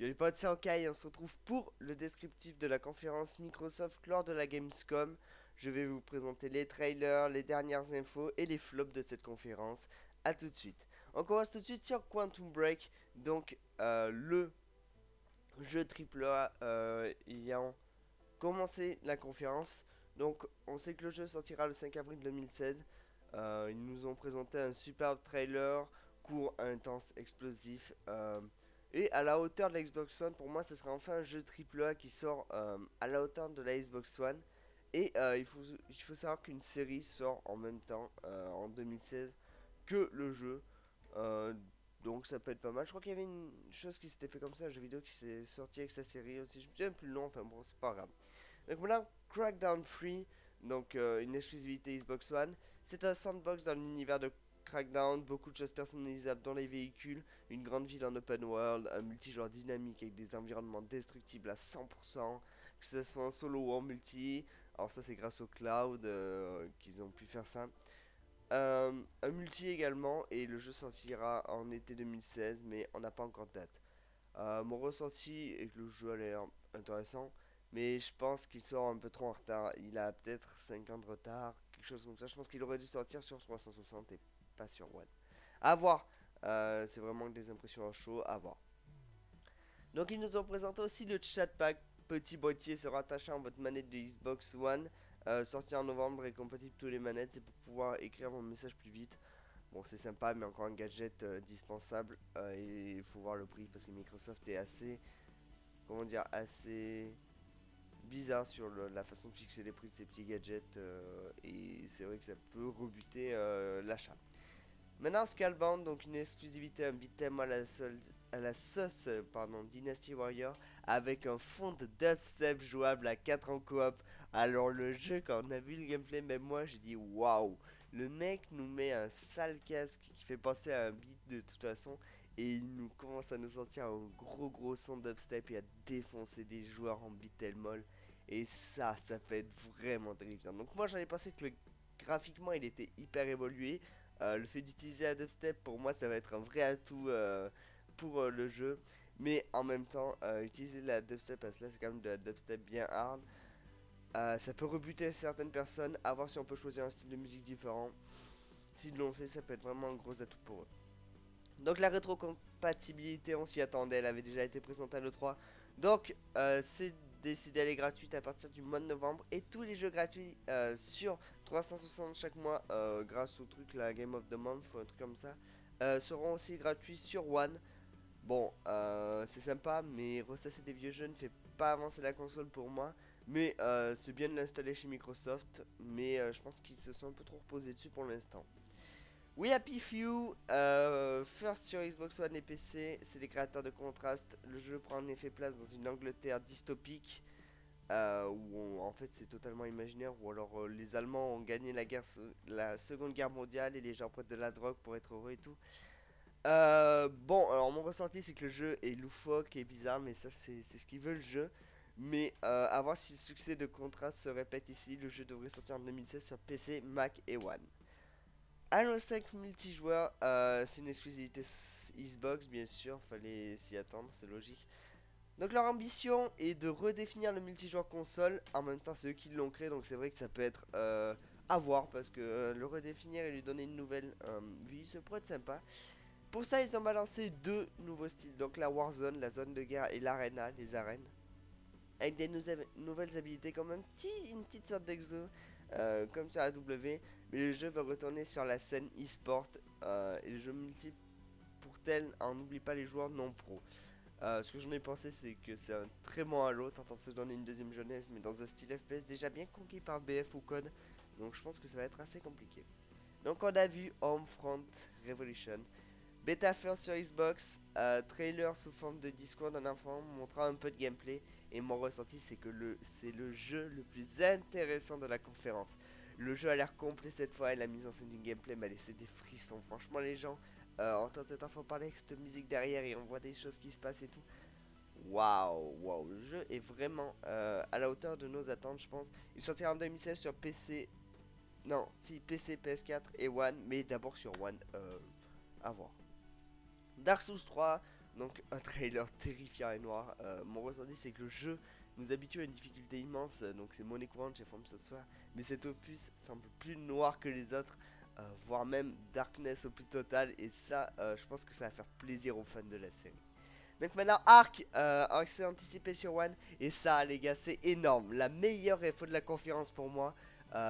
Yo les potes, c'est Ankai, on se retrouve pour le descriptif de la conférence Microsoft lors de la Gamescom. Je vais vous présenter les trailers, les dernières infos et les flops de cette conférence. A tout de suite. On commence tout de suite sur Quantum Break, donc le jeu AAA ayant commencé la conférence. Donc on sait que le jeu sortira le 5 avril 2016. Ils nous ont présenté un superbe trailer, court, intense, explosif. Et à la hauteur de la Xbox One, pour moi, ce sera enfin un jeu AAA qui sort à la hauteur de la Xbox One. Et il faut savoir qu'une série sort en même temps, en 2016, que le jeu. Euh, donc ça peut être pas mal. Je crois qu'il y avait une chose qui s'était fait comme ça, un jeu vidéo qui s'est sorti avec sa série aussi. Je me souviens plus le nom, enfin bon, c'est pas grave. Donc maintenant, Crackdown 3, donc une exclusivité Xbox One. C'est un sandbox dans l'univers de Crackdown, beaucoup de choses personnalisables dans les véhicules, une grande ville en open world, un multijoueur dynamique avec des environnements destructibles à 100%, que ce soit en solo ou en multi. Alors ça c'est grâce au cloud qu'ils ont pu faire ça. Un multi également, et le jeu sortira en été 2016, mais on n'a pas encore de date. Mon ressenti est que le jeu a l'air intéressant, mais je pense qu'il sort un peu trop en retard. Il a peut-être 5 ans de retard, quelque chose comme ça. Je pense qu'il aurait dû sortir sur 360 et pas sur One. À voir. C'est vraiment des impressions à chaud, à voir. Donc ils nous ont présenté aussi le chat pack. Petit boîtier se rattachant à votre manette de Xbox One. Sorti en novembre et compatible tous les manettes. C'est pour pouvoir écrire vos messages plus vite. Bon, c'est sympa, mais encore un gadget dispensable. Et il faut voir le prix parce que Microsoft est assez, comment dire, assez bizarre sur la façon de fixer les prix de ces petits gadgets. Et c'est vrai que ça peut rebuter l'achat. Maintenant, Scalebound, donc une exclusivité, un beat'em à la sauce Dynasty Warrior, avec un fond de dubstep jouable à 4 en coop. Alors le jeu, quand on a vu le gameplay, même moi j'ai dit waouh. Le mec nous met un sale casque qui fait penser à un beat de toute façon, et il nous commence à nous sortir un gros son de dubstep et à défoncer des joueurs en beat'em all. Et ça peut être vraiment terrifiant. Donc moi j'en ai pensé que graphiquement il était hyper évolué. Le fait d'utiliser la dubstep, pour moi, ça va être un vrai atout pour le jeu. Mais en même temps, utiliser la dubstep, parce que là, c'est quand même de la dubstep bien hard. Ça peut rebuter certaines personnes, à voir si on peut choisir un style de musique différent. S'ils l'ont fait, ça peut être vraiment un gros atout pour eux. Donc la rétrocompatibilité, on s'y attendait, elle avait déjà été présentée à l'E3. Donc c'est décidé, elle est gratuite à partir du mois de novembre. Et tous les jeux gratuits sur 360 chaque mois, grâce au truc, la Game of the Month ou un truc comme ça, seront aussi gratuits sur One. Bon, c'est sympa, mais ressasser des vieux jeux ne fait pas avancer la console pour moi. Mais c'est bien de l'installer chez Microsoft. Mais je pense qu'ils se sont un peu trop reposés dessus pour l'instant. We Happy Few, first sur Xbox One et PC, c'est les créateurs de Contrast. Le jeu prend en effet place dans une Angleterre dystopique, en fait c'est totalement imaginaire, ou alors les Allemands ont gagné la Seconde Guerre mondiale et les gens prennent de la drogue pour être heureux et tout. Bon, alors mon ressenti c'est que le jeu est loufoque et bizarre, mais ça c'est ce qu'il veut le jeu. Mais à voir si le succès de Contrast se répète ici, le jeu devrait sortir en 2016 sur PC, Mac et One. Halo 5 multijoueur, c'est une exclusivité Xbox, bien sûr, fallait s'y attendre, c'est logique. Donc leur ambition est de redéfinir le multijoueur console, en même temps c'est eux qui l'ont créé, donc c'est vrai que ça peut être à voir, parce que le redéfinir et lui donner une nouvelle vie, ça pourrait être sympa. Pour ça, ils ont balancé deux nouveaux styles, donc la Warzone, la zone de guerre, et l'Arena, les arènes avec des nouvelles habilités comme une petite sorte d'exo, comme sur AW, mais le jeu va retourner sur la scène e-sport, et le jeu multi pour tel, on n'oublie pas les joueurs non pro. Ce que j'en ai pensé, c'est que c'est un très bon Halo, tentant de se donner une deuxième jeunesse, mais dans un style FPS déjà bien conquis par BF ou Code, donc je pense que ça va être assez compliqué. Donc on a vu Homefront Revolution, bêta first sur Xbox, trailer sous forme de Discord en enfant montrant un peu de gameplay. Et mon ressenti, c'est que c'est le jeu le plus intéressant de la conférence. Le jeu a l'air complet cette fois et la mise en scène du gameplay m'a laissé des frissons. Franchement, les gens entendent cet enfant parler avec cette musique derrière et on voit des choses qui se passent et tout. Waouh, le jeu est vraiment à la hauteur de nos attentes, je pense. Il sortira en 2016 sur PC. Non, si, PC, PS4 et One, mais d'abord sur One. À voir. Dark Souls 3, Donc un trailer terrifiant et noir. Mon ressenti c'est que le jeu nous habitue à une difficulté immense, donc c'est monnaie courante chez From Software, mais cet opus semble plus noir que les autres, voire même darkness au plus total, et ça, je pense que ça va faire plaisir aux fans de la série. Donc maintenant Ark, accès anticipé sur One, et ça les gars c'est énorme, la meilleure info de la conférence pour moi,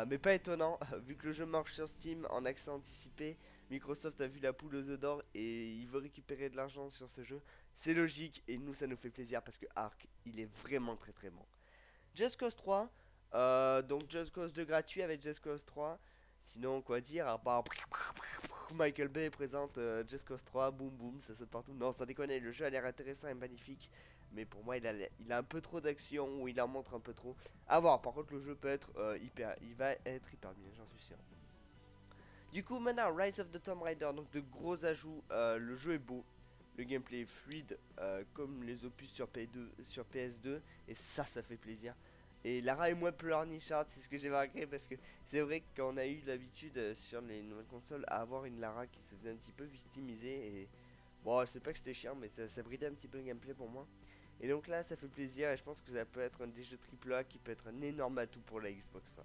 mais pas étonnant, vu que le jeu marche sur Steam en accès anticipé, Microsoft a vu la poule aux œufs d'or et il veut récupérer de l'argent sur ce jeu, c'est logique et nous ça nous fait plaisir parce que Ark il est vraiment très très bon. Just Cause 3, donc Just Cause 2 gratuit avec Just Cause 3. Sinon, quoi dire, à part Michael Bay présente Just Cause 3, boum boum, ça saute partout. Non, sans déconner, le jeu a l'air intéressant et magnifique. Mais pour moi, il a un peu trop d'action ou il en montre un peu trop. À voir, par contre, le jeu peut être il va être hyper bien, j'en suis sûr. Du coup, maintenant, Rise of the Tomb Raider, donc de gros ajouts. Le jeu est beau, le gameplay est fluide, comme les opus sur PS2, et ça fait plaisir. Et Lara est moins pleurnicharde, c'est ce que j'ai marqué, parce que c'est vrai qu'on a eu l'habitude sur les nouvelles consoles à avoir une Lara qui se faisait un petit peu victimiser, et bon, c'est pas que c'était chiant, mais ça bridait un petit peu le gameplay pour moi. Et donc là, ça fait plaisir, et je pense que ça peut être un des jeux AAA qui peut être un énorme atout pour la Xbox One.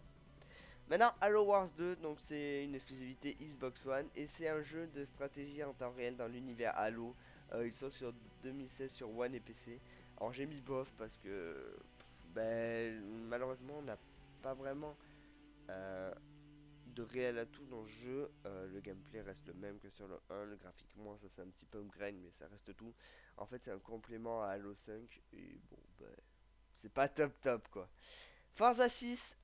Maintenant, Halo Wars 2, donc c'est une exclusivité Xbox One et c'est un jeu de stratégie en temps réel dans l'univers Halo. Il sort sur 2016 sur One et PC. Alors j'ai mis bof parce que ben, malheureusement on n'a pas vraiment euh, de réel atout dans le jeu. Le gameplay reste le même que sur le 1, le graphiquement ça c'est un petit peu upgrade mais ça reste tout. En fait c'est un complément à Halo 5 et bon ben c'est pas top top quoi. Forza 6,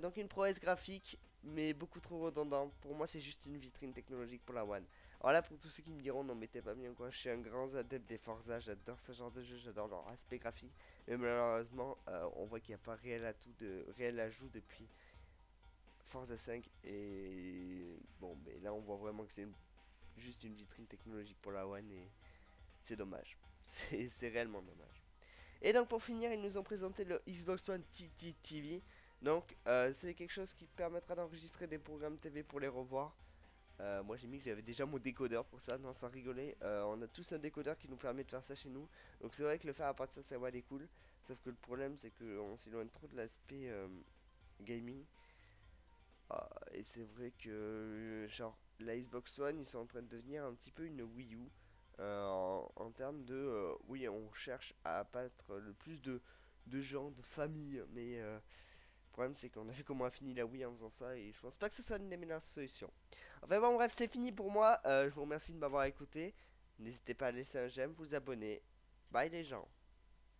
donc une prouesse graphique, mais beaucoup trop redondante. Pour moi, c'est juste une vitrine technologique pour la One. Alors là, pour tous ceux qui me diront, non, mais t'es pas bien quoi, je suis un grand adepte des Forza, j'adore ce genre de jeu, j'adore leur aspect graphique. Mais malheureusement, on voit qu'il n'y a pas réel ajout depuis Forza 5. Et bon, mais là, on voit vraiment que c'est juste une vitrine technologique pour la One et c'est dommage. C'est réellement dommage. Et donc pour finir, ils nous ont présenté le Xbox One TV. Donc c'est quelque chose qui permettra d'enregistrer des programmes TV pour les revoir. Moi j'ai mis que j'avais déjà mon décodeur pour ça, non sans rigoler. On a tous un décodeur qui nous permet de faire ça chez nous. Donc c'est vrai que le faire à partir de sa One est cool. Sauf que le problème c'est qu'on s'éloigne trop de l'aspect gaming. Et c'est vrai que genre la Xbox One ils sont en train de devenir un petit peu une Wii U. En termes de oui on cherche à abattre le plus de gens, de familles, mais le problème c'est qu'on a vu comment a fini la Wii en faisant ça et je pense pas que ce soit une des meilleures solutions. Enfin bon bref c'est fini pour moi, je vous remercie de m'avoir écouté, n'hésitez pas à laisser un j'aime, vous abonner, bye les gens.